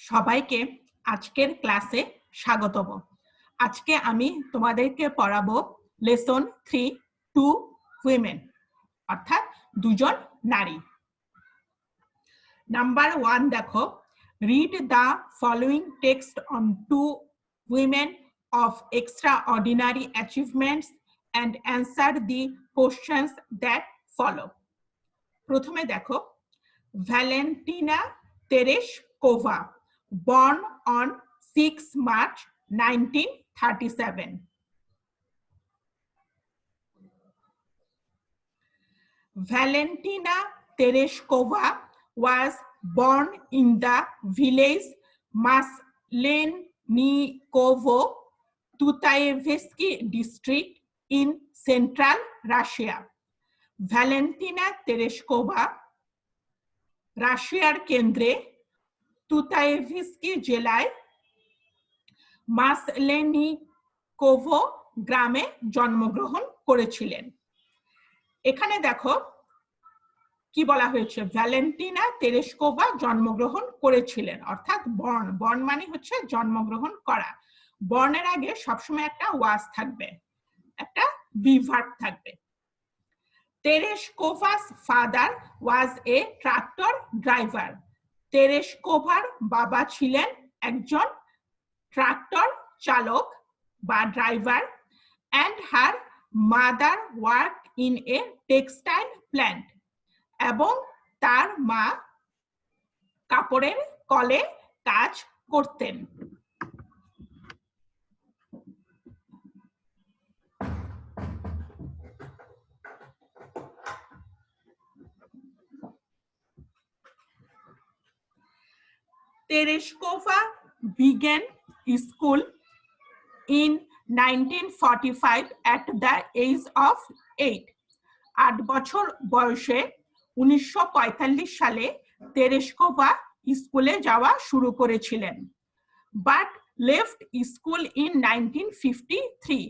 সবাইকে আজকের ক্লাসে স্বাগতম। আজকে আমি তোমাদেরকে পড়াবো লেসন 3 টু উইমেন অর্থাৎ দুজন নারী। নাম্বার 1 দেখো, read the following text on two women of extraordinary achievements and answer the questions that follow. প্রথমে দেখো, Valentina তেরেশকোভা, born on 6 March 1937. Valentina Tereshkova was born in the village Maslenikovo, Tutaevsky district in central Russia. Valentina Tereshkova রাশিয়ার কেন্দ্রে তুতায়েভস্কি জেলায় মাসলেনিকোভো গ্রামে জন্মগ্রহণ করেছিলেন। এখানে দেখো কি বলা হয়েছে, ভ্যালেন্টিনা তেরেশকোভা জন্মগ্রহণ করেছিলেন অর্থাৎ বর্ন মানে হচ্ছে জন্মগ্রহণ করা। বর্নের আগে সবসময় একটা ওয়াজ থাকবে, একটা বি ভার্ব থাকবে। Tereshkova's father was a tractor driver. তেরেশকোভার বাবা ছিলেন একজন ট্রাক্টর চালক বা driver, and her mother worked in a textile plant. এবং তার মা কাপড়ের কলে কাজ করতেন। Tereshkova began school in 1945 at the age of 8. 8 বছর বয়সে 1945 সালে তেরেশকোভা স্কুলে যাওয়া শুরু করেছিলেন। But left school in 1953.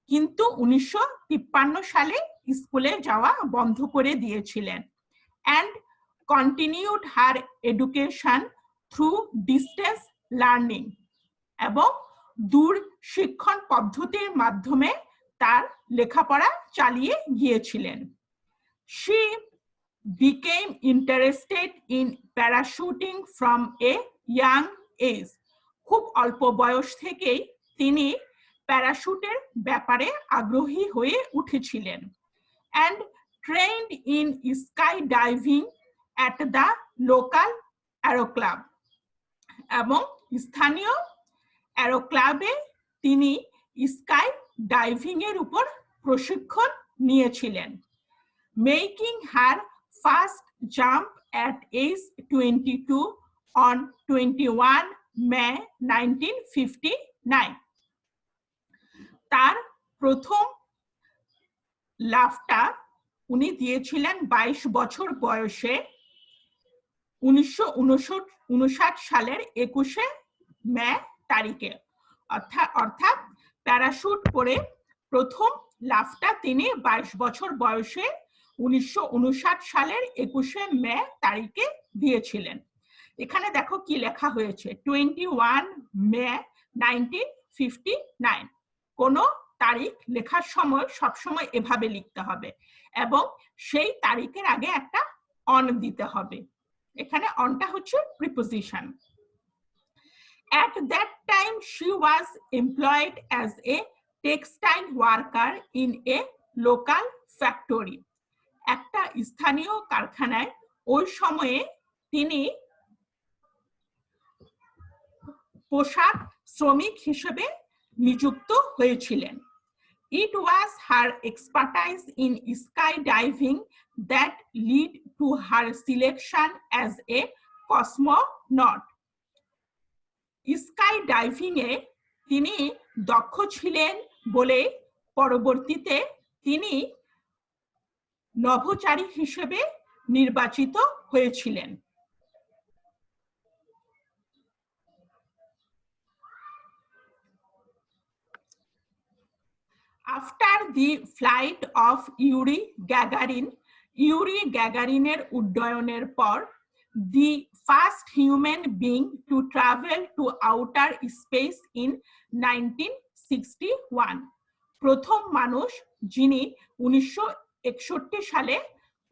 কিন্তু 1953 সালে স্কুলে যাওয়া বন্ধ করে দিয়েছিলেন। And continued her education through distance learning. এবং দূর শিক্ষণ পদ্ধতির মাধ্যমে তার লেখাপড়া চালিয়ে গিয়েছিলেন। She became interested in parachuting from a young age. খুব অল্প বয়স থেকেই তিনি প্যারাশুটের ব্যাপারে আগ্রহী হয়ে উঠেছিলেন। And trained in skydiving at the local aero club. এবং স্থানীয় অ্যারো ক্লাবে তিনি স্কাই ডাইভিং এর উপর প্রশিক্ষণ নিয়েছিলেন। Making her first jump at age 22 on 21 May 1959। তার প্রথম লাফটা উনি দিয়েছিলেন 22 বছর বয়সে 1959 সালের 21 মে তারিখে। অর্থাৎ প্যারাশুট করে প্রথম লাফটা তিনি 22 বছর বয়সে 1959 সালের 21 মে তারিখে দিয়েছিলেন। এখানে দেখো কি লেখা হয়েছে, 21 মে 1959। কোন তারিখ লেখার সময় সবসময় এভাবে লিখতে হবে এবং সেই তারিখের আগে একটা অন দিতে হবে। এখানে অনটা হচ্ছে preposition. At that time she was employed as a textile worker in a local factory. একটা স্থানীয় কারখানায় ওই সময়ে তিনি পোশাক শ্রমিক হিসেবে নিযুক্ত হয়েছিলেন। It was her expertise in skydiving that led to her selection as a cosmonaut. Sky diving এ তিনি দক্ষ ছিলেন বলে পরবর্তীতে তিনি নভোচারী হিসেবে নির্বাচিত হয়েছিলেন। After the flight of Yuri Gagarin, Yuri গ্যাগারিনের উড্ডয়নের পর the first human being to travel to outer space in 1961. প্রথম মানুষ যিনি 1961 সালে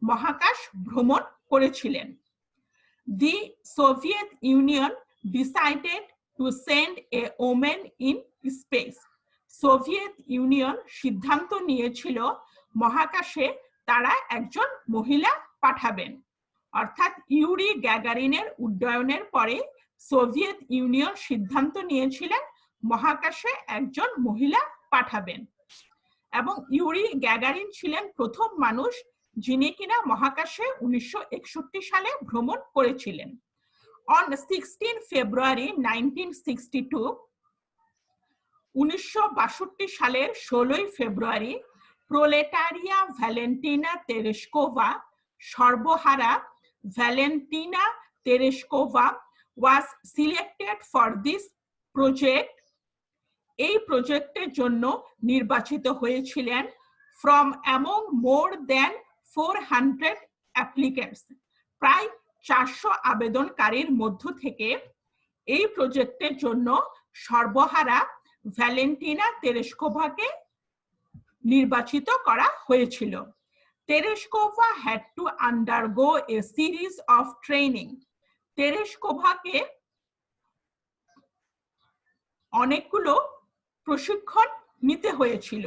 মহাকাশ ভ্রমণ করেছিলেন। The Soviet Union decided to send a woman in space. Soviet union সিদ্ধান্ত নিয়েছিল মহাকাশে তারা একজন মহিলা পাঠাবেন। অর্থাৎ ইউরি গ্যাগারিনের উড্ডয়নের পরে সোভিয়েত ইউনিয়ন সিদ্ধান্ত নিয়েছিলেন মহাকাশে একজন মহিলা পাঠাবেন এবং ইউরি গ্যাগারিন ছিলেন প্রথম মানুষ যিনি কিনা মহাকাশে 1961 সালে ভ্রমণ করেছিলেন। On 16 February 1962, 1962 সালের 16 ফেব্রুয়ারি প্রোলেটারিয়া ভ্যালেন্টিনা তেরেশকোভা, সর্বহারা Valentina তেরেশকোভা was selected for this project. এই প্রজেক্টের জন্য নির্বাচিত হয়েছিলেন from among more than 400 applicants. প্রায় 400 আবেদনকারীর মধ্য থেকে এই প্রজেক্টের জন্য সর্বহারা ভ্যালেন্টিনা তেরেশকোভাকে নির্বাচিত করা হয়েছিল। তেরেশকোভা had to undergo a series of training. তেরেশকোভাকে অনেকগুলো প্রশিক্ষণ নিতে হয়েছিল।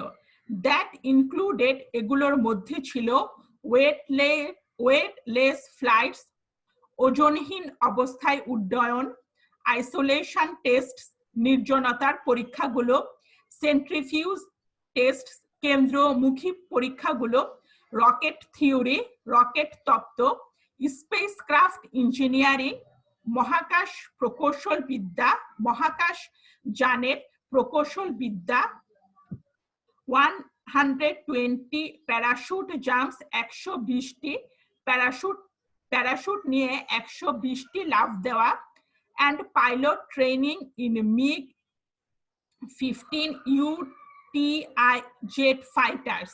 That included, এগুলোর মধ্যে ছিল ওয়েটলেস ফ্লাইটস, ওজনহীন অবস্থায় উড্ডয়ন, আইসোলেশন টেস্ট, নির্জনতার পরীক্ষাগুলো, সেন্ট্রিফিউজ টেস্ট, কেন্দ্রমুখী পরীক্ষাগুলো, রকেট থিওরি, রকেট তত্ত্ব, স্পেসক্রাফট ইঞ্জিনিয়ারিং, মহাকাশ প্রকৌশল বিদ্যা, মহাকাশ যানের প্রকৌশল বিদ্যা, 120 প্যারাশুট জাম্পস, 120টি প্যারাশুট নিয়ে 120টি লাফ দেওয়া, and pilot training in MiG-15 UTI jet fighters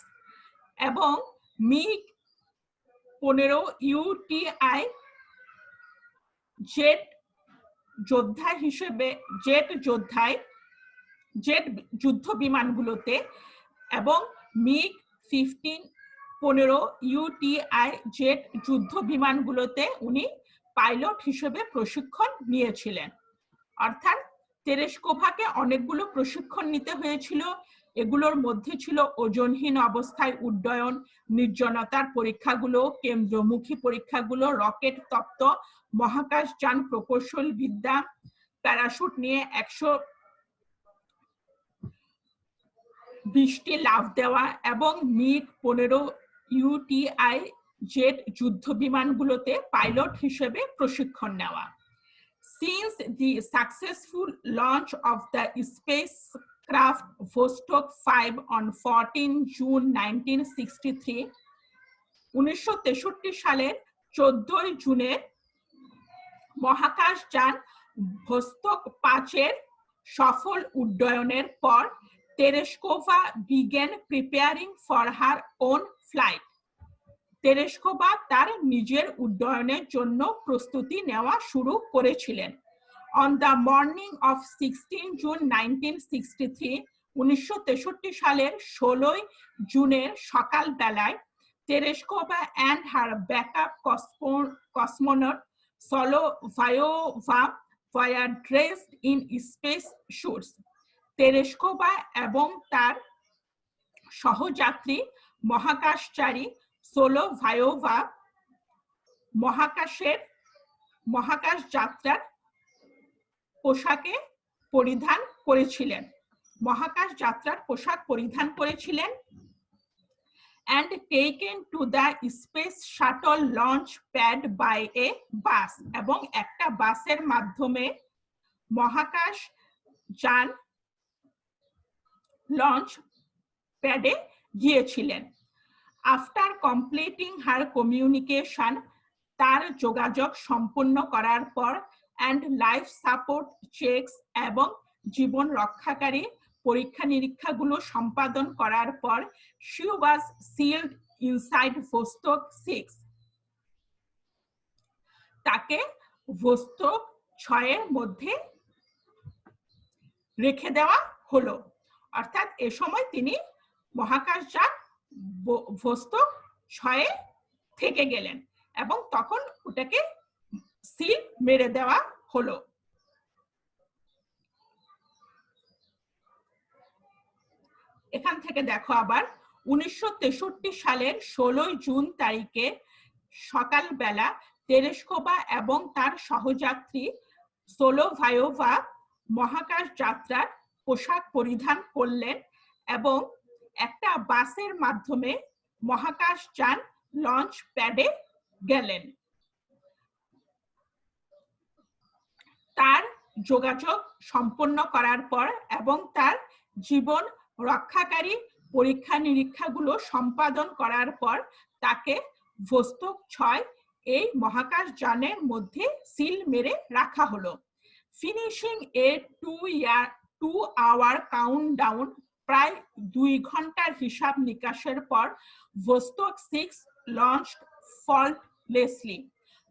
এবং MiG-15 UTI জেট যুদ্ধ বিমানগুলোতে এবং MiG-15 UTI জেট যুদ্ধ বিমানগুলোতে উনি পাইলট হিসেবে প্রশিক্ষণ নিয়েছিলেন। অর্থাৎ তেরেশকোভাকে অনেকগুলো প্রশিক্ষণ নিতে হয়েছিল। এগুলোর মধ্যে ছিল ওজনহীন অবস্থায় উড্ডয়ন, নির্জনতার পরীক্ষাগুলো, কেন্দ্রমুখী পরীক্ষাগুলো, রকেট তত্ত্ব, মহাকাশ যান প্রকৌশল বিদ্যা, প্যারাশুট নিয়ে 120টি লাফ দেওয়া এবং MiG-15 UTI জেট যুদ্ধ বিমানগুলোতে পাইলট হিসেবে প্রশিক্ষণ নেওয়া। Since the successful launch of the spacecraft Vostok 5 on 14 June 1963, 1963 সালের 14 জুনে মহাকাশ যান ভোস্তক 5 এর সফল উড্ডয়নের পর তেরেশকোভা began preparing for her own flight. তেরেশকোভা তার নিজের উড্ডয়নের জন্য প্রস্তুতি নেওয়া শুরু করেছিলেন। On the morning of 16 June 1963, 1963 সালের 16 জুনের সকাল বেলায় তেরেশকোভা and her backup cosmonaut Solovayova were dressed in space suits. তেরেশকোভা এবং তার সহযাত্রী মহাকাশচারী সোলোভায়োভা মহাকাশ যাত্রার পোশাকে পরিধান করেছিলেন, মহাকাশ যাত্রার পোশাক পরিধান করেছিলেন and taken to the space shuttle launch pad by a bus, এবং একটা বাসের মাধ্যমে মহাকাশ যান লঞ্চ প্যাডে গিয়েছিলেন। After completing her communication, তার যোগাযোগ সম্পূর্ণ করার পর and life support checks এবং জীবন রক্ষাকারী পরীক্ষা নিরীক্ষাগুলো সম্পাদন করার পর she was sealed inside Vostok 6. তাকে ভোস্তক 6 এর মধ্যে রেখে দেওয়া হলো। অর্থাৎ এ সময় তিনি মহাকাশযান ভোস্তক 6 এ থেকে গেলেন এবং তখন ওটাকে সিল মেরে দেওয়া হলো। এখান থেকে দেখো আবার 1963 সালের 16 জুন তারিখে সকালবেলা তেরেস্কোভা এবং তার সহযাত্রী সোলোভায়োভা মহাকাশ যাত্রার পোশাক পরিধান করলেন এবং একটা বাসের মাধ্যমে মহাকাশযান লঞ্চ প্যাডে গেলেন। তার যোগাযোগ সম্পন্ন করার পর এবং তার জীবন রক্ষাকারী পরীক্ষা নিরীক্ষাগুলো সম্পাদন করার পর তাকে ভোস্তক 6 এই মহাকাশযানের মধ্যে সিল মেরে রাখা হলো। ফিনিশিং এ 2 আওয়ার কাউন্টডাউন, প্রায় 2 ঘন্টার হিসাব নিকাশের পর ভোস্তক 6 লঞ্চড ফল্টলেসলি।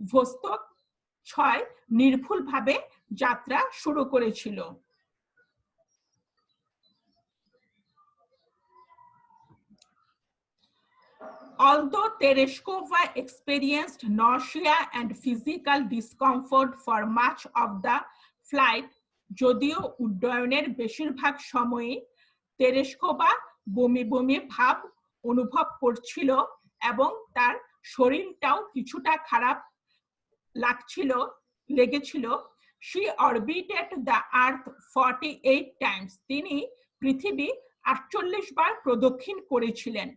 ভোস্তক 6 নির্ভুলভাবে যাত্রা শুরু করেছিল। Although Tereshkova experienced nausea and physical discomfort for much of the flight, যদিও উড্ডয়নের বেশিরভাগ সময়ই তেরেস্কোভা বমি বমি ভাব অনুভব করছিল এবং তার শরীরটাও কিছুটা খারাপ লেগেছিল, she orbited the earth 48 times, তিনি পৃথিবী 48 বার প্রদক্ষিণ করেছিলেন।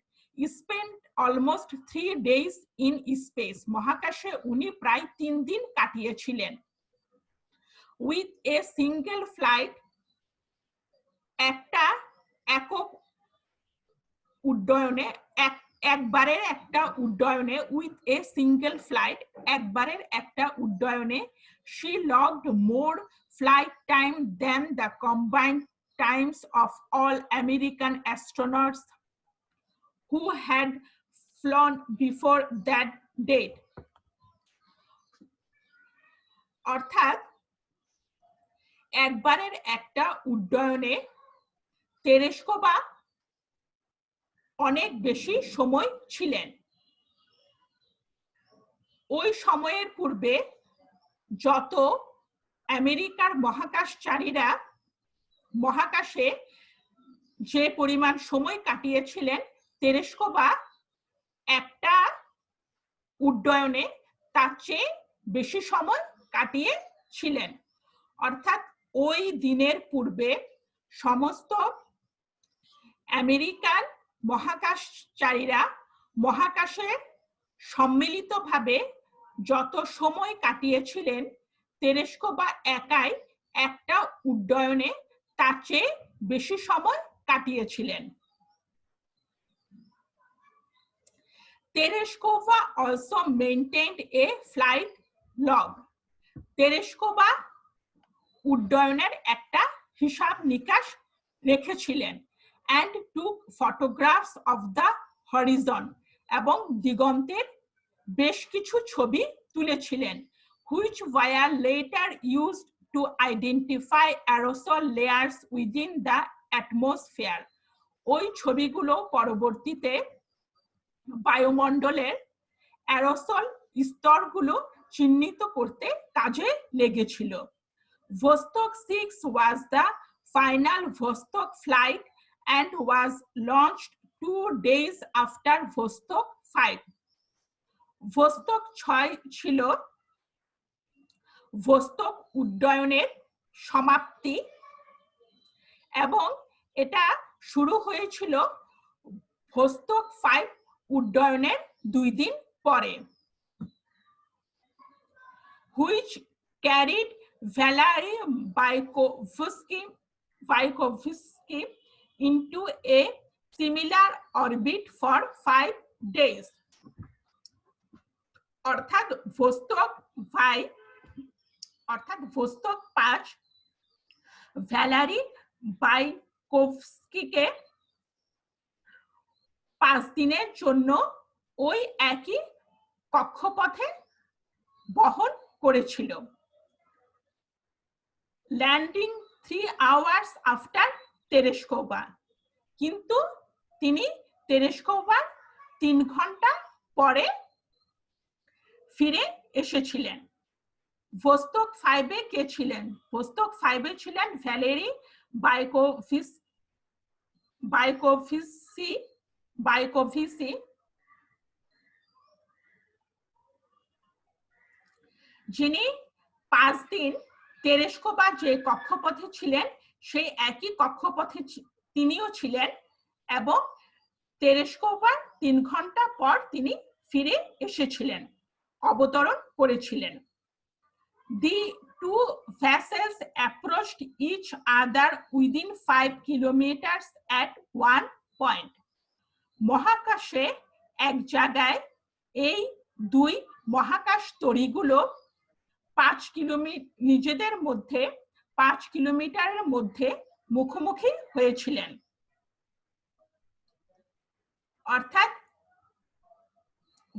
spent almost 3 days in space, মহাকাশে উনি প্রায় 3 দিন কাটিয়েছিলেন। with a single flight, একটা একক উড্ডয়নে একবারের একটা উড্ডয়নে with a single flight, একবারের একটা উড্ডয়নে she logged more flight time than the combined times of all American astronauts who had flown before that date. অর্থাৎ একবারের একটা উড্ডয়নে তেরেস্কোভা অনেক বেশি সময় ছিলেন। ওই সময়ের পূর্বে যত আমেরিকার মহাকাশচারীরা মহাকাশে যে পরিমাণ সময় কাটিয়েছিলেন, তেরেস্কোভা একটা উড্ডয়নে তার চেয়ে বেশি সময় কাটিয়েছিলেন। অর্থাৎ ওই দিনের পূর্বে সমস্ত আমেরিকান মহাকাশচারীরা মহাকাশে সম্মিলিতভাবে যত সময় কাটিয়েছিলেন, তেরেস্কোভা একাই একটা উড্ডয়নে তার চেয়ে বেশি সময় কাটিয়েছিলেন। Tereshkova also maintained a flight log. Tereshkova উড্ডয়নের একটা হিসাব নিকাশ রেখেছিলেন and took photographs of the horizon, এবং দিগন্তের বেশ কিছু ছবি তুলেছিলেন, which were later used to identify aerosol layers within the atmosphere. ওই ছবিগুলো পরবর্তীতে বায়ুমণ্ডলের অ্যারোসল স্তরগুলো চিহ্নিত করতে কাজে লেগেছিল। Vostok 6 was the final Vostok flight and was launched 2 days after Vostok 5. Vostok 6 ছিল ভোস্তক উড্ডয়নের সমাপ্তি এবং এটা শুরু হয়েছিল ভোস্তক 5 উড্ডয়নের 2 দিন পরে, which carried Valery Vykovsky into a similar orbit for 5 days. অর্থাৎ ভোস্তক 5 ভ্যালারি বাইকোভস্কিকে 5 দিনের জন্য ওই একই কক্ষপথে বহন করেছিল। ল্যান্ডিং 3 hours আফটার তেরেস্কোভা, কিন্তু তিনি তেরেস্কোভার 3 ঘন্টা পরে ফিরে এসেছিলেন। ভোস্টক 5 এ কে ছিলেন? ভোস্টক 5 এ ছিলেন ভ্যালেরি বাইকোভিসি, যিনি 5 দিন তেরেস্কোভা যে কক্ষপথে ছিলেন সেই একই কক্ষপথে তিনিও ছিলেন এবং তেরেস্কোভার 3 ঘন্টা পর তিনি ফিরে এসেছিলেন, অবতরণ করেছিলেন। The two vessels approached each other within 5 kilometers at one point. মহাকাশে এক জায়গায় এই দুই মহাকাশ তরীগুলো 5 কিলোমিটার নিজেদের মধ্যে 5 কিলোমিটারের মধ্যে মুখোমুখি হয়েছিলেন। অর্থাৎ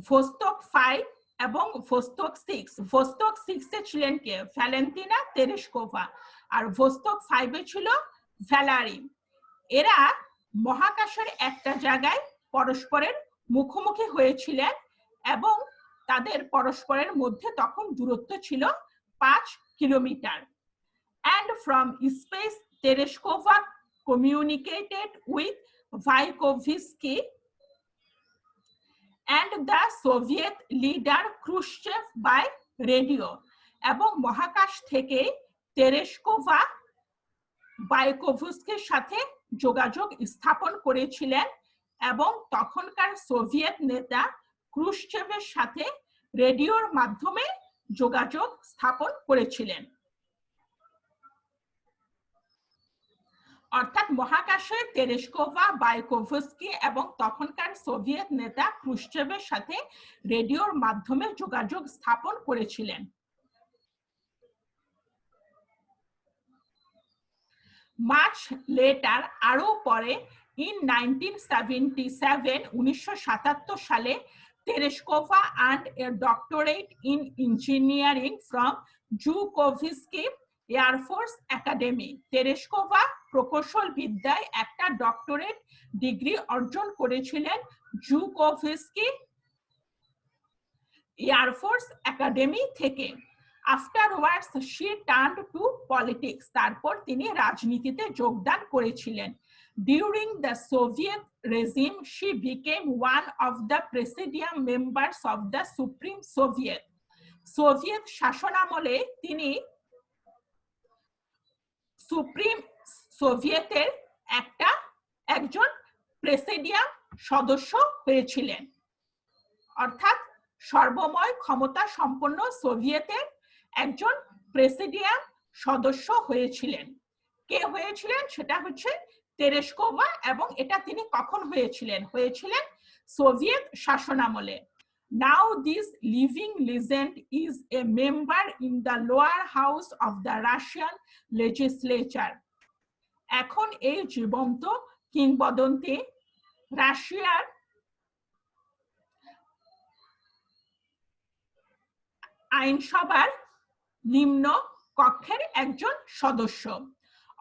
ভোস্টক 5 এবং ভোস্টক 6, ভোস্টক 6 এ ছিলেন কে? ভ্যালেন্টিনা তেরেস্কোভা, আর ভোস্টক 5 এ ছিল ভ্যালারি। এরা মহাকাশের একটা জায়গায় পরস্পরের মুখোমুখি হয়েছিলেন এবং তাদের পরস্পরের মধ্যে তখন দূরত্ব ছিল 5 kilometre. And from space Tereshkova communicated with Vykovsky and the Soviet leader Khrushchev by radio. এবং মহাকাশ থেকে তেরেস্কোভা বাইকোভস্কির সাথে যোগাযোগ স্থাপন করেছিলেন এবং তখনকার সোভিয়েত নেতা ক্রুশ্চেভের সাথে রেডিওর মাধ্যমে যোগাযোগ স্থাপন করেছিলেন। অর্থাৎ মহাকাশে তেরেস্কোভা, বাইকোভস্কি এবং তখনকার সোভিয়েত নেতা ক্রুশ্চেভের সাথে রেডিওর মাধ্যমে যোগাযোগ স্থাপন করেছিলেন। মাচ লেটার, আরো পরে, in 1977 সালে Tereshkova and a doctorate in engineering from Zhukovsky Air Force Academy. Tereshkova প্রকৌশল বিদ্যায় একটা ডক্টরেট ডিগ্রি অর্জন করেছিলেন জুকোভস্কি এয়ার ফোর্স একাডেমি থেকে। Afterwards she turned to politics. তারপর তিনি রাজনীতিতে যোগদান করেছিলেন। During the Soviet regime she became one of the presidium members of the Supreme Soviet. Soviet শাসনামলে তিনি সুপ্রিম সোভিয়েতের একজন প্রেসিডিয়াম সদস্য হয়েছিলেন, অর্থাৎ সর্বময় ক্ষমতা সম্পন্ন সোভিয়েতের একজন প্রেসিডিয়াম সদস্য হয়েছিলেন। কে হয়েছিলেন? সেটা হচ্ছে তেরেস্কোভা, এবং এটা তিনি কখন হয়েছিলেন? সোভিয়েত শাসনামলে। Now this living legend is a member in the lower house of the Russian legislature. এখন এই জীবন্ত কিংবদন্তি রাশিয়ার আইনসভার নিম্ন কক্ষের একজন সদস্য।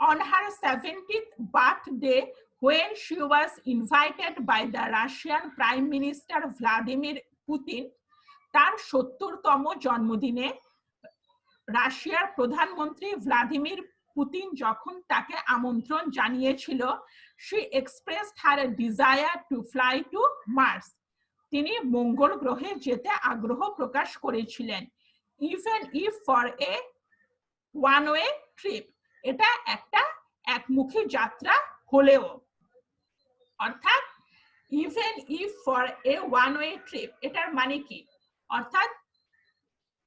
On her 70th birthday, when she was invited by the Russian Prime Minister Vladimir Putin, তার 70তম জন্মদিনে রাশিয়ার প্রধানমন্ত্রী ভ্লাদিমির পুতিন যখন তাকে আমন্ত্রণ জানিয়েছিল, she expressed her desire to fly to Mars. তিনি মঙ্গল গ্রহে যেতে আগ্রহ প্রকাশ করেছিলেন, even if for a one-way trip. এটা একটা একমুখী যাত্রা হলেও, অর্থাৎ even if for a one-way trip, এটার মানে কি? অর্থাৎ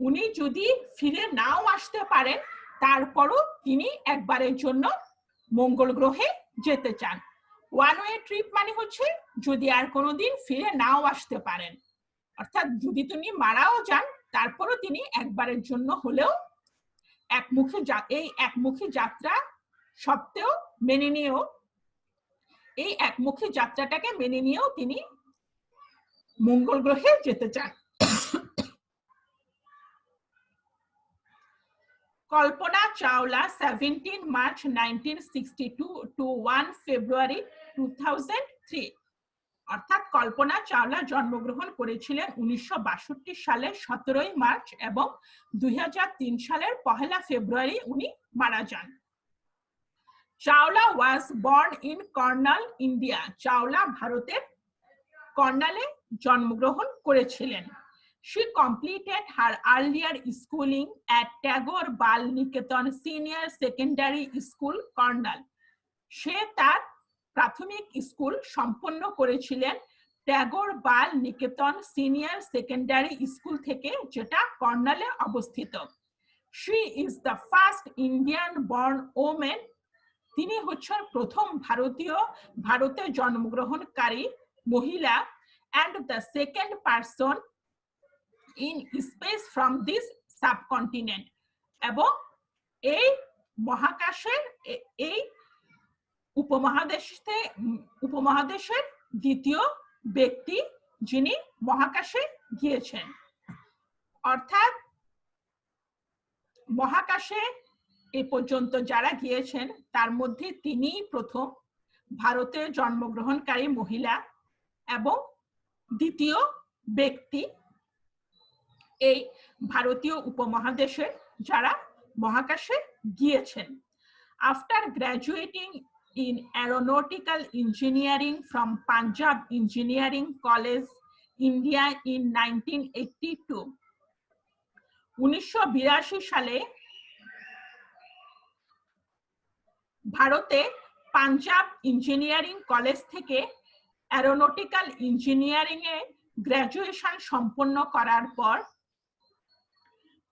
উনি যদি ফিরে নাও আসতে পারেন তারপরও তিনি একবারের জন্য মঙ্গল গ্রহে যেতে চান। ওয়ান ওয়ে ট্রিপ মানে হচ্ছে যদি আর কোনোদিন ফিরে নাও আসতে পারেন, অর্থাৎ যদি তিনি মারাও যান তারপরও তিনি একবারের জন্য হলেও একমুখী যাত্রা সত্ত্বেও মেনে নিয়েও এই একমুখী যাত্রাটাকে মেনে নিয়েও তিনি মঙ্গল গ্রহে যেতে চান। Kalpana Chawla 17 March 1962 to 1 February 2003 অর্থাৎ কল্পনা চাওলা জন্মগ্রহণ করেছিলেন 1962 সালের 17 মার্চ এবং 2003 সালের 1 ফেব্রুয়ারি উনি মারা যান। Chawla was born in Karnal, India. Chawla ভারতের কর্নালে জন্মগ্রহণ করেছিলেন। She completed her earlier schooling at Tagore Bal Niketan Senior Secondary School, Karnal. সে তার প্রাথমিক স্কুল সম্পন্ন করেছিলেন ট্যাগোর বাল নিকেতন সিনিয়র সেকেন্ডারি স্কুল থেকে, যেটা কর্নালে অবস্থিত। She is the first Indian born woman. তিনি হচ্ছেন প্রথম ভারতে জন্মগ্রহণকারী মহিলা and the second person in space from this subcontinent, এবং এই মহাকাশের এই উপমহাদেশের দ্বিতীয় ব্যক্তি যিনি মহাকাশে গিয়েছেন। অর্থাৎ মহাকাশে এ পর্যন্ত যারা গিয়েছেন তার মধ্যে তিনিই প্রথম ভারতে জন্মগ্রহণকারী মহিলা এবং দ্বিতীয় ব্যক্তি এই ভারতীয় উপমহাদেশের যারা মহাকাশে গিয়েছেন। After graduating in aeronautical engineering from Punjab Engineering College, India in 1982, 1982 সালে ভারতে পাঞ্জাব ইঞ্জিনিয়ারিং কলেজ থেকে অ্যারোনটিক্যাল ইঞ্জিনিয়ারিং এ গ্র্যাজুয়েশন সম্পন্ন করার পর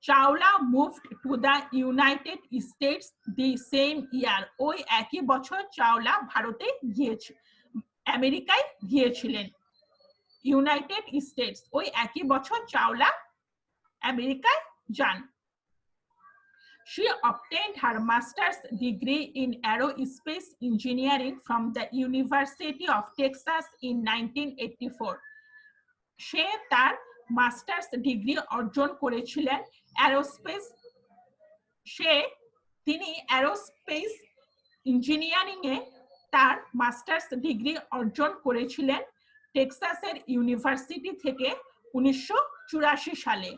Chawla moved to the United states the same ইয়ার। ওই একই বছর চাওলা ভারতে আমেরিকায় গিয়েছিলেন। ইউনাইটেড স্টেটস, ওই একই বছর চাওলা আমেরিকায় যান। She obtained her master's degree in aerospace engineering from the University of Texas in 1984. সে তার মাস্টার্স ডিগ্রি অর্জন করেছিলেন তিনি অ্যারোস্পেস ইঞ্জিনিয়ারিং এ তার মাস্টার্স ডিগ্রি অর্জন করেছিলেন টেক্সাসের ইউনিভার্সিটি থেকে 1984 সালে।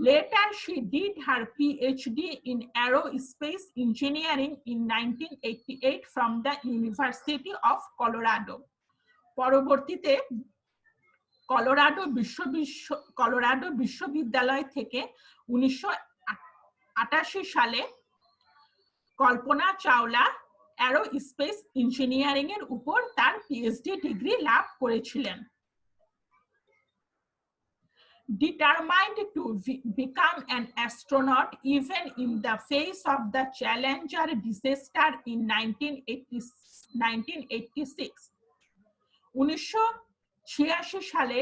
Later, she did her PhD in aerospace engineering in 1988 from the University of Colorado. পরবর্তীতে কলোরাডো বিশ্ববিদ্যালয় থেকে 1988 সালে কল্পনা চাওলা অ্যারোস্পেস ইঞ্জিনিয়ারিং এর উপর তার পিএইচডি ডিগ্রি লাভ করেছিলেন। Determined to become an astronaut even in the face of the Challenger disaster in 1986, 1986 সালে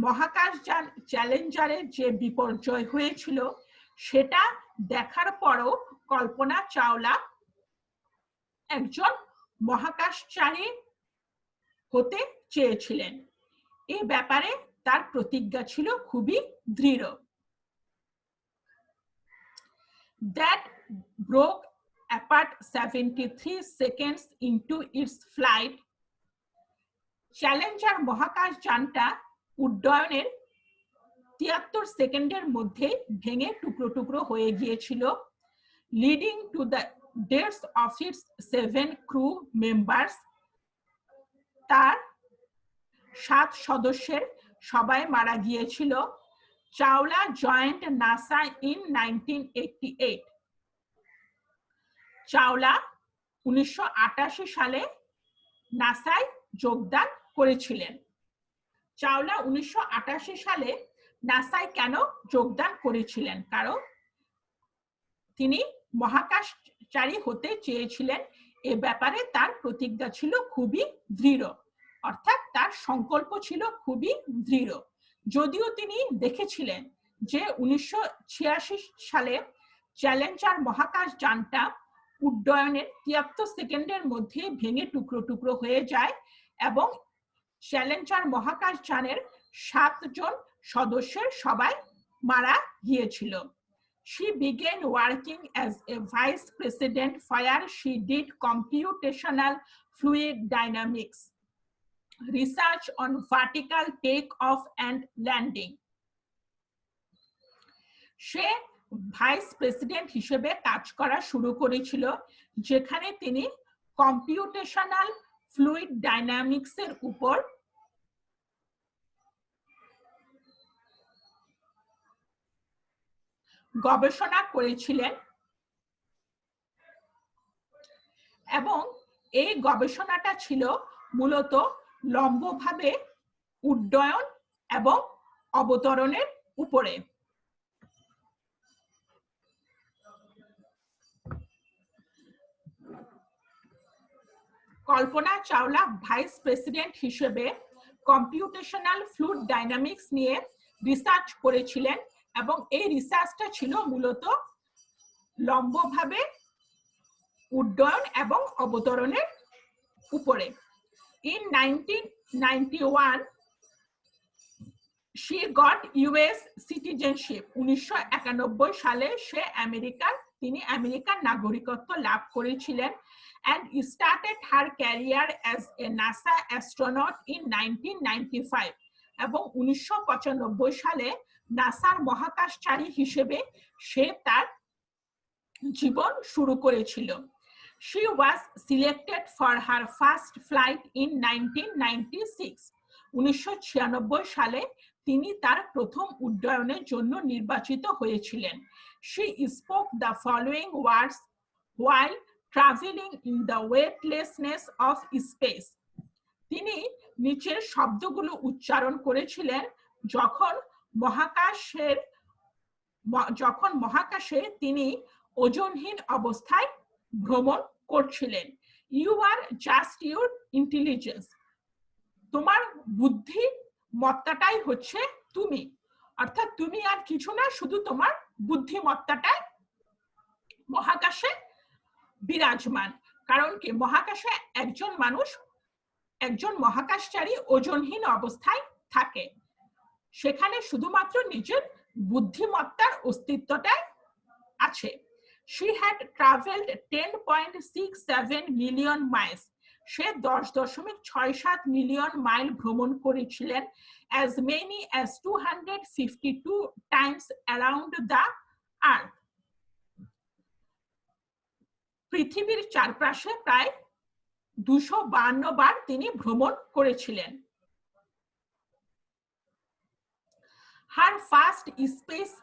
মহাকাশযান চ্যালেঞ্জারের যে বিপর্যয় হয়েছিল সেটা দেখার পরও কল্পনা চাওলা একজন মহাকাশচারী হতে চেয়েছিলেন। এই ব্যাপারে তার প্রতিজ্ঞা ছিল খুবই দৃঢ়। That broke apart 73 seconds into its flight. Challenger মহাকাশযানটা উড্ডয়নের 73 সেকেন্ডের মধ্যে ভেঙে টুকরো টুকরো হয়ে গিয়েছিল, leading to the deaths of its 7 crew members. তার 7 সদস্যের সবাই মারা গিয়েছিল। Chawla joint NASA in 1988। Chawla 1988 সালে নাসায় যোগদান করেছিলেন। চাওলা 1988 সালে নাসায় কেন যোগদান করেছিলেন? কারণ তিনি মহাকাশচারী হতে চেয়েছিলেন। এ ব্যাপারে তার প্রতিজ্ঞা ছিল খুবই দৃঢ়, অর্থাৎ তার সংকল্প ছিল খুবই দৃঢ়। যদিও তিনি দেখেছিলেন যে 1986 সালে চ্যালেঞ্জার মহাকাশযানটা উড্ডয়নের 73 সেকেন্ডের মধ্যে ভেঙে টুকরো টুকরো হয়ে যায় এবং চ্যালেঞ্জার মহাকাশযানের 7 জন সদস্যের সবাই মারা গিয়েছিল। She began working as a vice president where she did computational fluid dynamics, research on vertical takeoff and landing. Say vice president হিসেবে কাজ করা শুরু করেছিল, যেখানে তিনি কম্পিউটেশনাল ফ্লুইড ডাইনামিক্সের উপর গবেষণা করেছিলেন এবং এই গবেষণাটা ছিল মূলত লম্বভাবে উড্ডয়ন এবং অবতরণের উপরে। কল্পনা চাওলা ভাইস প্রেসিডেন্ট হিসেবে কম্পিউটেশনাল ফ্লুইড ডাইনামিক্স নিয়ে রিসার্চ করেছিলেন এবং এই রিসার্চটা ছিল মূলত লম্বভাবে উড্ডয়ন এবং অবতরণের উপরে। In 1991 she got US citizenship. 1991 সালে তিনি আমেরিকার নাগরিকত্ব লাভ করেছিলেন and started her career as a NASA astronaut in 1995. এবং 1995 সালে নাসার মহাকাশচারী হিসেবে সে তার জীবন শুরু করেছিল। She was selected for her first flight in 1996. 1996 সালে তিনি তার প্রথম উড্ডয়নের জন্য নির্বাচিত হয়েছিলেন। She spoke the following words while traveling in the weightlessness of space. তিনি নিচের শব্দগুলো উচ্চারণ করেছিলেন যখন মহাকাশে তিনি ওজনহীন অবস্থায় ভ্রমণ করছিলেন। You are just your intelligence. তোমার বুদ্ধিমত্তাটাই হচ্ছে তুমি, অর্থাৎ তুমি আর কিছু না, শুধু তোমার বুদ্ধিমত্তাটাই মহাকাশে বিরাজমান। কারণ কি, মহাকাশে একজন মহাকাশচারী ওজনহীন অবস্থায় থাকে, সেখানে শুধুমাত্র নিজের বুদ্ধিমত্তার অস্তিত্বটাই আছে। She had traveled 10.67 million miles. Say 10.67 million mile ভ্রমণ করেছিলেন, as many as 252 times around the earth. পৃথিবীর চারপাশে প্রায় 252 বার তিনি ভ্রমণ করেছিলেন। Her first space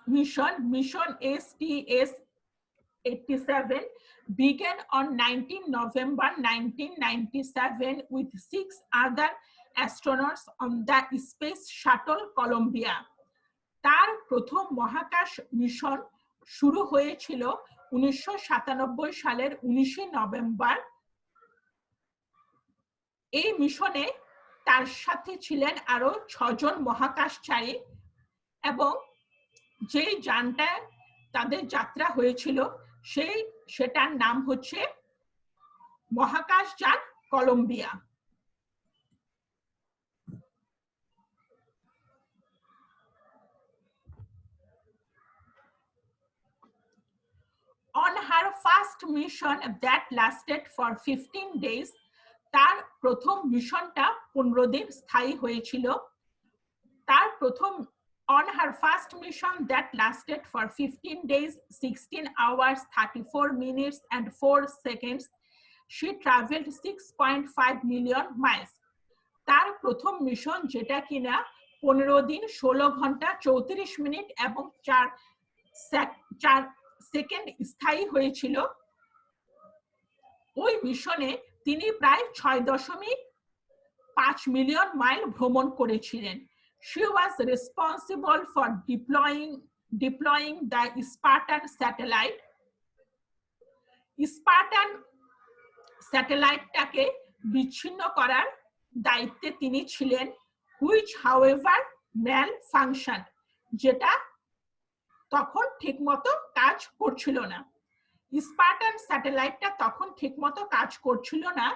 mission STS-87 began on 19 November 1997 with 6 other astronauts on the Space Shuttle Columbia. তার প্রথম মহাকাশ মিশন শুরু হয়েছিল 1997 সালের 19 নভেম্বর। এই মিশনে তার সাথে ছিলেন আরো 6 জন মহাকাশচারী এবং যে যানটা তাদের যাত্রা হয়েছিল সেটার নাম হচ্ছে মহাকাশযান Colombia. On her first mission that lasted for 15 days, তার প্রথম মিশনটা 15 দিন স্থায়ী হয়েছিল। On her first mission that lasted for 15 days, 16 hours, 34 minutes and 4 seconds, she traveled 6.5 million miles. তার প্রথম মিশন, যেটা কিনা 15 দিন 16 ঘন্টা 34 মিনিট এবং 4 সেকেন্ড স্থায়ী হয়েছিল, ওই মিশনে তিনি প্রায় 6.5 মিলিয়ন মাইল ভ্রমণ করেছিলেন। She was responsible for deploying the Spartan satellite. Spartan স্যাটেলাইটটাকে বিচ্ছিন্ন করার দায়িত্বে তিনি ছিলেন, which however malfunctioned, যেটা তখন ঠিকমতো কাজ করছিল না। স্পার্টান স্যাটেলাইটটা তখন ঠিকমতো কাজ করছিল না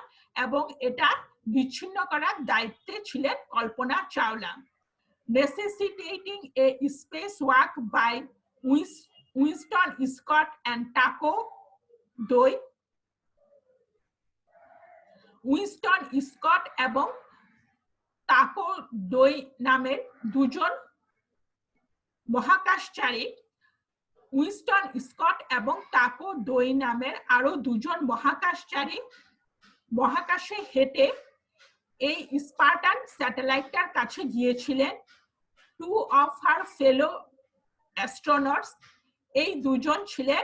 এবং এটা বিচ্ছিন্ন করার দায়িত্বে ছিলেন Kalpana Chawla. Necessitating a spacewalk by Winston Scott and Takao Doi. Winston Scott এবং টাকো ডোই নামের দুজন মহাকাশচারী, উইনস্টন স্কট এবং টাকো ডোই নামের আরো দুজন মহাকাশচারী মহাকাশে হেঁটে এই স্পার্টান স্যাটেলাইটটার কাছে গিয়েছিলেন। Two of her fellow astronauts, এই দুজন ছিলেন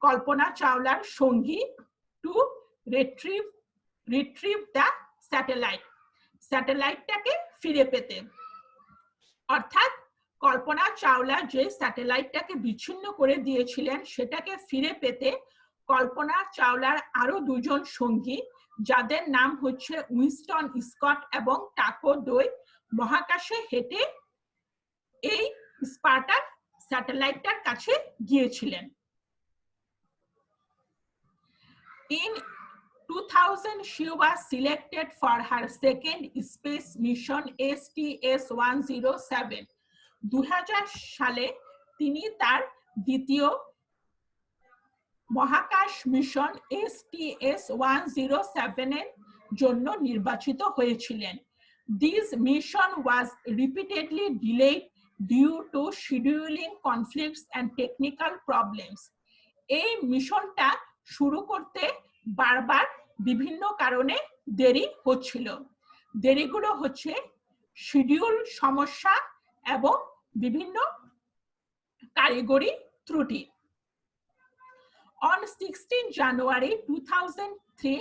কল্পনা চাওলার সঙ্গী, টু রিট্রিভ দ্য স্যাটেলাইট, স্যাটেলাইটটাকে ফিরে পেতে। অর্থাৎ কল্পনা চাওলা যে স্যাটেলাইটটাকে বিচ্ছিন্ন করে দিয়েছিলেন সেটাকে ফিরে পেতে কল্পনা চাওলার আরো দুজন সঙ্গী, যাদের নাম হচ্ছে উইনস্টন স্কট এবং টাকো ডোই, মহাকাশে হেঁটে এই স্পার্টান স্যাটেলাইটটার কাছে গিয়েছিলেন। In 2000, she was selected for her second space mission STS-107. 2000 সালে তিনি তার দ্বিতীয় মহাকাশ মিশন STS-107 এর জন্য নির্বাচিত হয়েছিলেন। This mission was repeatedly delayed due to scheduling conflicts and technical problems. এই মিশনটা শুরু করতে বারবার বিভিন্ন কারণে দেরি হচ্ছিল। দেরিগুলো হচ্ছে শিডিউল সমস্যা এবং বিভিন্ন কারিগরি ত্রুটি। On 16 January 2003,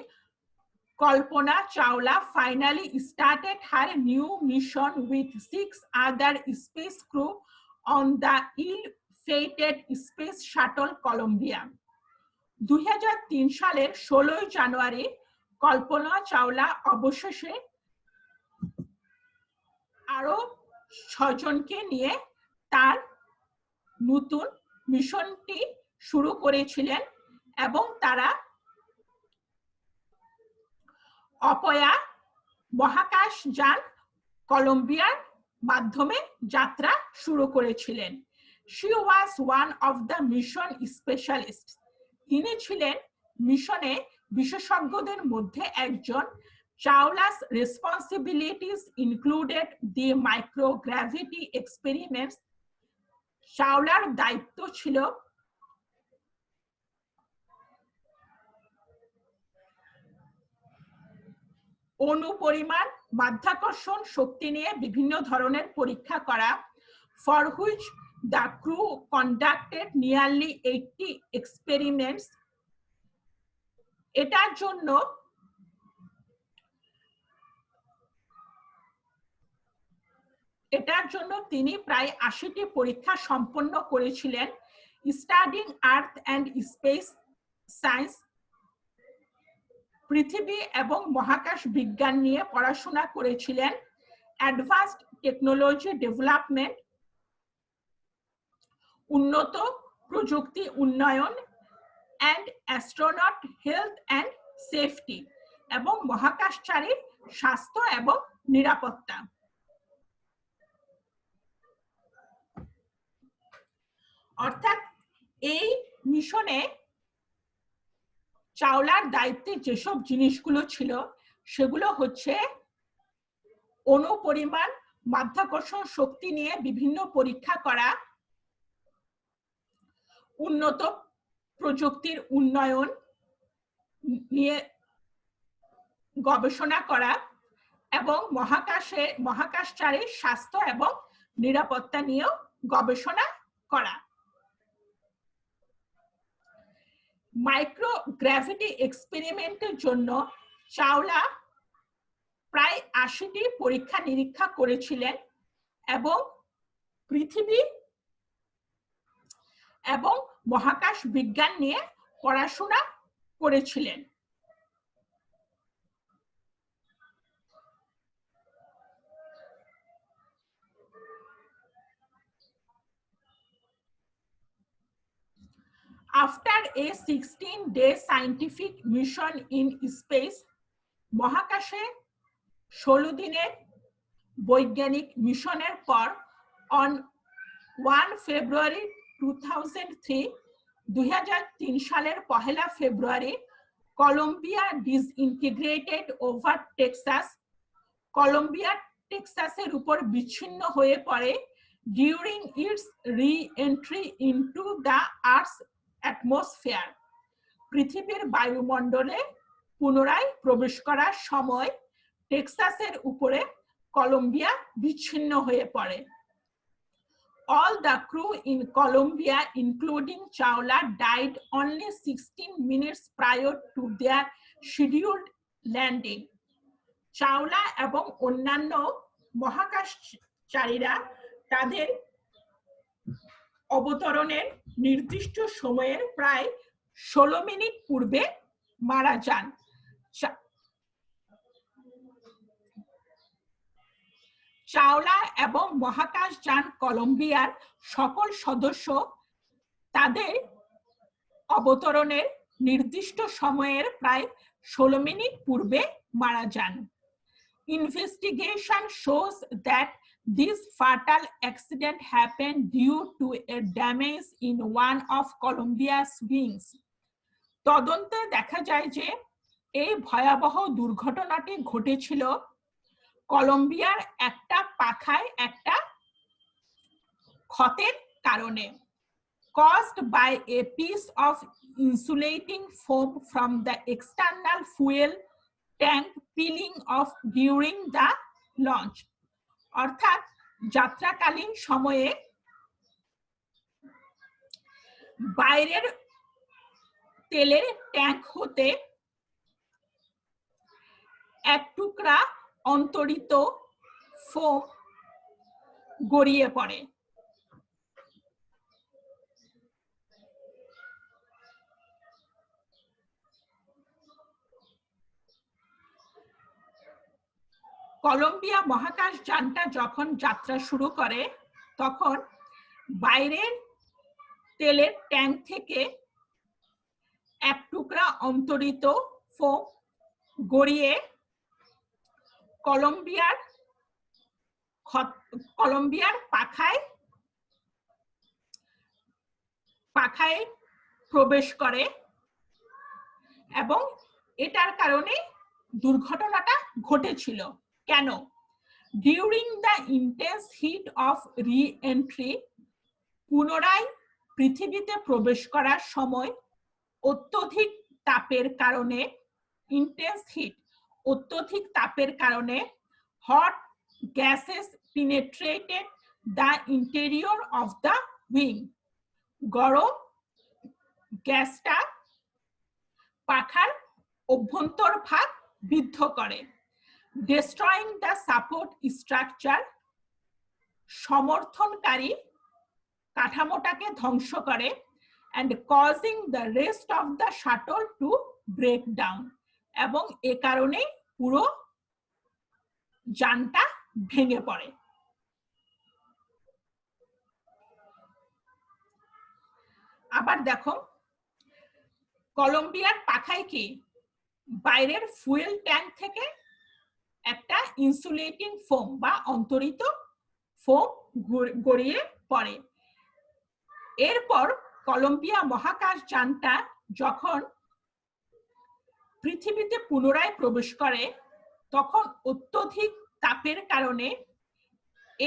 Kalpana Chawla finally started her new mission with 6 other space crew on the ill-fated Space Shuttle Columbia. 2003 সালের 16 জানুয়ারি কল্পনা চাওলা অবশেষে আরো 6 জনকে নিয়ে তার নতুন মিশনটি শুরু করেছিলেন এবং তারা অপয়া মহাকাশ যান কলম্বিয়ার মাধ্যমে যাত্রা শুরু করেছিলেন। She was one of the mission specialists. তিনি ছিলেন মিশনে বিশেষজ্ঞদের মধ্যে একজন। Chawla's responsibilities included the microgravity experiments. চাওলার দায়িত্ব ছিল অনুপরিমাণ মাধ্যাকর্ষণ শক্তি নিয়ে বিভিন্ন ধরনের পরীক্ষা করা। For which the crew conducted nearly 80 experiments. এটার জন্য তিনি প্রায় 80টি পরীক্ষা সম্পন্ন করেছিলেন। Studying earth and space science, পৃথিবী এবং মহাকাশ বিজ্ঞান নিয়ে পড়াশোনা করেছিলেন। অ্যাডভান্সড টেকনোলজি ডেভেলপমেন্ট, উন্নত প্রযুক্তি উন্নয়ন, and astronaut health and safety, এবং মহাকাশচারীর স্বাস্থ্য এবং নিরাপত্তা। অর্থাৎ এই মিশনে চাওলার দায়িত্বে যেসব জিনিসগুলো ছিল সেগুলো হচ্ছে অনুপরিমাণ মাধ্যাকর্ষণ শক্তি নিয়ে বিভিন্ন পরীক্ষা করা, উন্নত প্রযুক্তির উন্নয়ন নিয়ে গবেষণা করা এবং মহাকাশচারীর স্বাস্থ্য এবং নিরাপত্তা নিয়েও গবেষণা করা। মাইক্রোগ্র্যাভিটি এক্সপেরিমেন্টের জন্য চাওলা প্রায় 80টি পরীক্ষা নিরীক্ষা করেছিলেন এবং পৃথিবী এবং মহাকাশ বিজ্ঞান নিয়ে পড়াশোনা করেছিলেন। After a 16-day scientific mission in space, মহাকাশে 16 দিনের বৈজ্ঞানিক মিশনের পর on 1 February 2003 সালের 1 ফেব্রুয়ারি Columbia disintegrated over Texas, Columbia টেক্সাসের উপর বিচ্ছিন্ন হয়ে পড়ে during its re-entry into the earth's atmosphere. পৃথিবীর বায়ুমণ্ডলে পুনরায় প্রবেশ করার সময় টেক্সাসের উপরে কলম্বিয়া বিচ্ছিন্ন হয়ে পড়ে। All the crew in Colombia, including Chawla, died only 16 minutes prior to their scheduled landing. Chawla এবং অন্যান্য মহাকাশচারীরা তাদের অবতরণের নির্দিষ্ট সময়ের প্রায় 16 মিনিট পূর্বে মারা যান। চাওলা এবং মহাকাশযান কলম্বিয়ার সকল সদস্য তাদের অবতরণের নির্দিষ্ট সময়ের প্রায় 16 মিনিট পূর্বে মারা যান। Investigation shows that this fatal accident happened due to a damage in one of Colombia's wings. তদন্তে দেখা যায় যে এই ভয়াবহ দুর্ঘটনাটি ঘটেছিল কলম্বিয়ার একটা পাখায় একটা ক্ষতের কারণে, caused by a piece of insulating foam from the external fuel tank peeling off during the launch. অর্থাৎ যাত্রাকালীন সময়ে বাইরের তেলের ট্যাঙ্ক হতে এক টুকরা অন্তরিত ফোম গড়িয়ে পড়ে। কলম্বিয়া মহাকাশ যানটা যখন যাত্রা শুরু করে তখন বাইরের তেলের ট্যাঙ্ক থেকে এক টুকরা অন্তরিত ফোম গড়িয়ে কলম্বিয়ার পাখায় প্রবেশ করে এবং এটার কারণে দুর্ঘটনাটা ঘটেছিল। কেন? During the intense heat of re-entry, পুনরায় পৃথিবীতে প্রবেশ করার সময় অত্যধিক তাপের কারণে, ইন্টেন্স হিট অত্যধিক তাপের কারণে hot gases penetrated the interior of the wing, গরম গ্যাসটা পাখার অভ্যন্তরভাগ বিদ্ধ করে। ডেস্ট্রয়িং দ্য সাপোর্ট স্ট্রাকচার, সমর্থনকারী কাঠামোটাকে ধ্বংস করে। and causing the rest of the shuttle to break down, এবং এ কারণে পুরো যানটা ভেঙে পড়ে। আবার দেখো কলম্বিয়ার পাখায় কি বাইরের ফুয়েল ট্যাঙ্ক থেকে একটা ইনসুলেটিং ফোম বা অন্তরিত ফোম গড়িয়ে পড়ে। এরপর কলম্বিয়া মহাকাশ যানটা যখন পৃথিবীতে পুনরায় প্রবেশ করে তখন অত্যধিক তাপের কারণে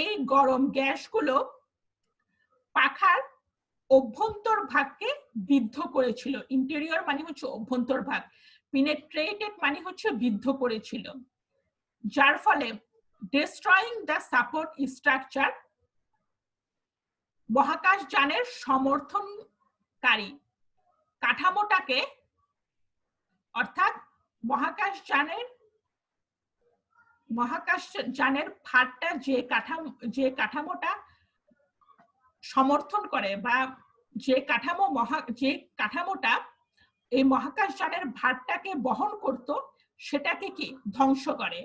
এই গরম গ্যাসগুলো পাখার অভ্যন্তরভাগকে বিদ্ধ করেছিল। ইন্টেরিয়র মানে হচ্ছে অভ্যন্তরভাগ, পেনিট্রেটেড মানে হচ্ছে বিদ্ধ করেছিল, যার ফলে ডেস্ট্রয়িং দ্য সাপোর্ট স্ট্রাকচার, মহাকাশ যানের সমর্থনকারী কাঠামোটাকে, অর্থাৎ মহাকাশ যানের ভারটা যে কাঠামোটা সমর্থন করে বা যে কাঠামোটা এই মহাকাশ যানের ভারটাকে বহন করত সেটাকে কি ধ্বংস করে,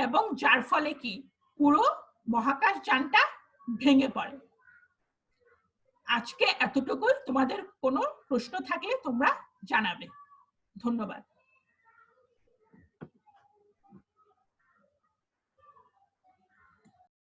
এবং যার ফলে কি পুরো মহাকাশ যানটা ভেঙে পড়ে। আজকে এতটুকুই। তোমাদের কোনো প্রশ্ন থাকলে তোমরা জানাবে। ধন্যবাদ।